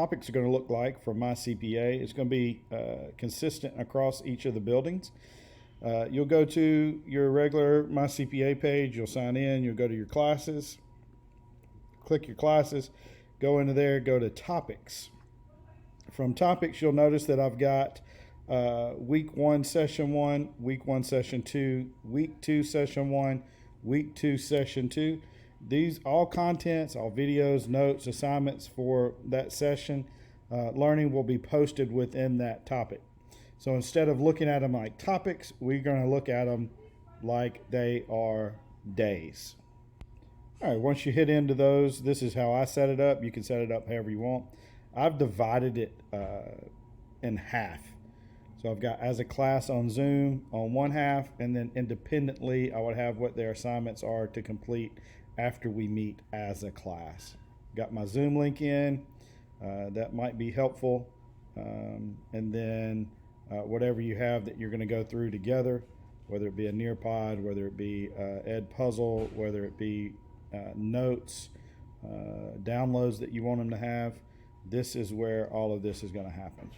Topics are going to look like for MyCPA. It's going to be consistent across each of the buildings. You'll go to your regular MyCPA page, you'll sign in, you'll go to your classes, click your classes, go into there, go to topics. From topics, you'll notice that I've got week 1, session 1, week 1, session 2, week 2, session 1, week 2, session 2. These all contents, all videos, notes, assignments for that session learning will be posted within that topic. So instead of looking at them like topics, we're going to look at them like they are days. All right, once you hit into those, this is how I set it up. You can set it up however you want. I've divided it in half. So I've got as a class on Zoom on one half, and then independently I would have what their assignments are to complete after we meet as a class. Got my Zoom link in. That might be helpful. And then whatever you have that you're going to go through together, whether it be a Nearpod, whether it be Ed Puzzle, whether it be notes, downloads that you want them to have, this is where all of this is going to happen.